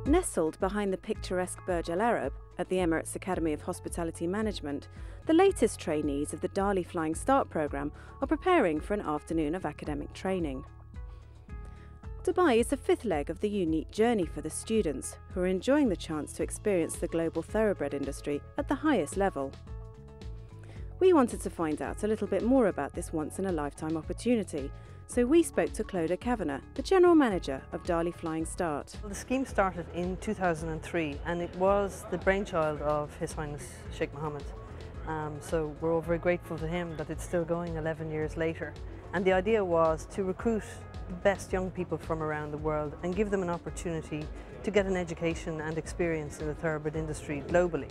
Nestled behind the picturesque Burj Al Arab at the Emirates Academy of Hospitality Management, the latest trainees of the Darley Flying Start programme are preparing for an afternoon of academic training. Dubai is the fifth leg of the unique journey for the students, who are enjoying the chance to experience the global thoroughbred industry at the highest level. We wanted to find out a little bit more about this once-in-a-lifetime opportunity, so we spoke to Clodagh Kavanagh, the General Manager of Darley Flying Start. Well, the scheme started in 2003 and it was the brainchild of His Highness Sheikh Mohammed. So we're all very grateful to him that it's still going 11 years later. And the idea was to recruit the best young people from around the world and give them an opportunity to get an education and experience in the thoroughbred industry globally.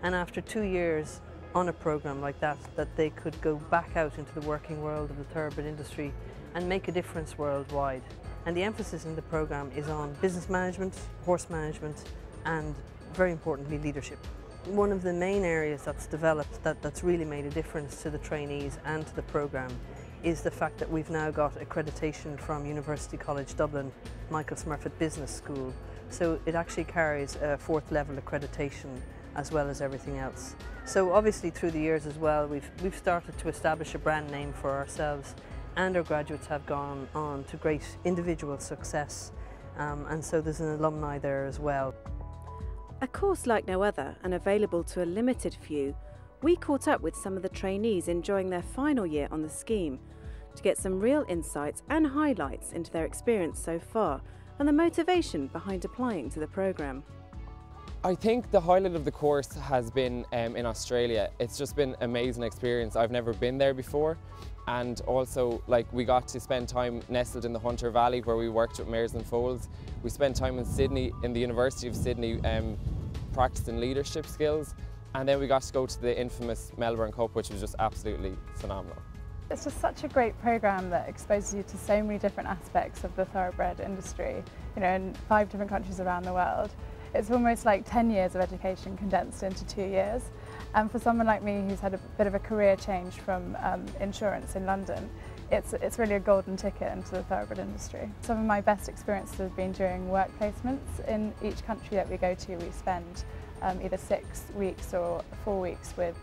And after 2 years on a programme like that, that they could go back out into the working world of the thoroughbred industry and make a difference worldwide. And the emphasis in the programme is on business management, horse management and, very importantly, leadership. One of the main areas that's developed that's really made a difference to the trainees and to the programme is the fact that we've now got accreditation from University College Dublin, Michael Smurfit Business School. So it actually carries a 4th level accreditation as well as everything else. So obviously through the years as well, we've started to establish a brand name for ourselves, and our graduates have gone on to great individual success, and so there's an alumni there as well. A course like no other and available to a limited few, we caught up with some of the trainees enjoying their final year on the scheme to get some real insights and highlights into their experience so far and the motivation behind applying to the programme. I think the highlight of the course has been in Australia. It's just been an amazing experience. I've never been there before, and also we got to spend time nestled in the Hunter Valley where we worked with mares and foals. We spent time in Sydney, in the University of Sydney, practicing leadership skills, and then we got to go to the infamous Melbourne Cup, which was just absolutely phenomenal. It's just such a great programme that exposes you to so many different aspects of the thoroughbred industry, in 5 different countries around the world. It's almost like 10 years of education condensed into 2 years. And for someone like me who's had a bit of a career change from insurance in London, it's really a golden ticket into the thoroughbred industry. Some of my best experiences have been during work placements. In each country that we go to, we spend either 6 weeks or 4 weeks with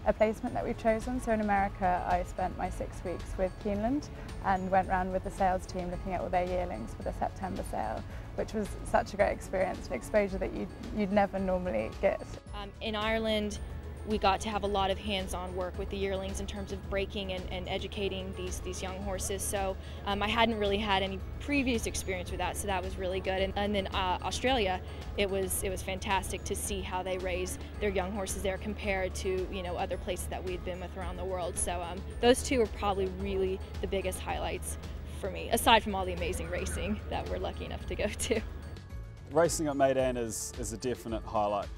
a placement that we've chosen. So in America, I spent my 6 weeks with Keeneland and went around with the sales team looking at all their yearlings for the September sale, which was such a great experience, an exposure that you'd never normally get. In Ireland, we got to have a lot of hands-on work with the yearlings in terms of breaking and educating these young horses. So I hadn't really had any previous experience with that, so that was really good. And then Australia, it was fantastic to see how they raise their young horses there compared to other places that we'd been with around the world. So those two are probably really the biggest highlights for me, aside from all the amazing racing that we're lucky enough to go to. Racing at Meydan is a definite highlight.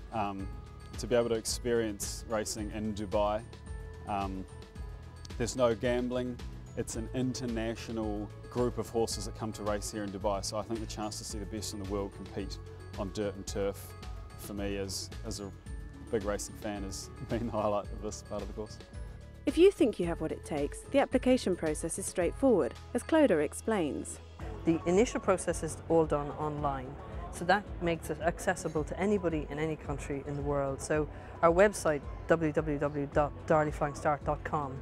To be able to experience racing in Dubai. There's no gambling. It's an international group of horses that come to race here in Dubai, so I think the chance to see the best in the world compete on dirt and turf, for me as a big racing fan, has been the highlight of this part of the course. If you think you have what it takes, the application process is straightforward, as Clodagh explains. The initial process is all done online. So that makes it accessible to anybody in any country in the world. So our website, www.darleyflyingstart.com,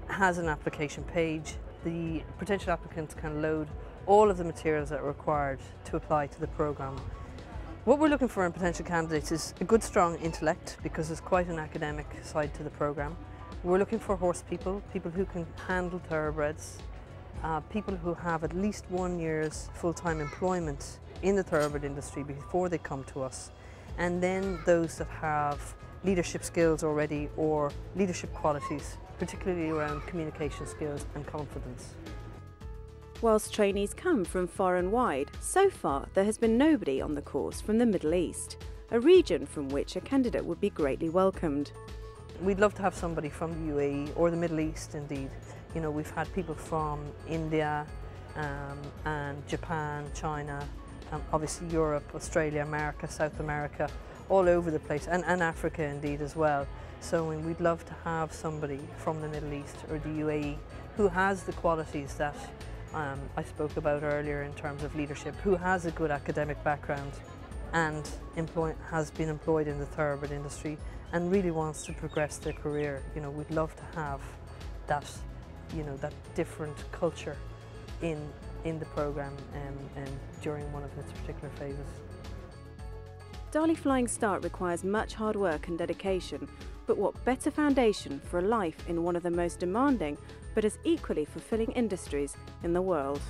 has an application page. The potential applicants can load all of the materials that are required to apply to the programme. What we're looking for in potential candidates is a good, strong intellect, because there's quite an academic side to the programme. We're looking for horse people, people who can handle thoroughbreds, people who have at least 1 year's full-time employment in the thoroughbred industry before they come to us, and then those that have leadership skills already or leadership qualities, particularly around communication skills and confidence. Whilst trainees come from far and wide, so far there has been nobody on the course from the Middle East, a region from which a candidate would be greatly welcomed. We'd love to have somebody from the UAE or the Middle East indeed. We've had people from India and Japan, China, obviously Europe, Australia, America, South America, all over the place, and Africa indeed as well. So we'd love to have somebody from the Middle East or the UAE who has the qualities that I spoke about earlier in terms of leadership, who has a good academic background and has been employed in the thoroughbred industry and really wants to progress their career. You know, we'd love to have that, you know, that different culture in the programme during one of its particular phases. Darley Flying Start requires much hard work and dedication, but what better foundation for a life in one of the most demanding but as equally fulfilling industries in the world.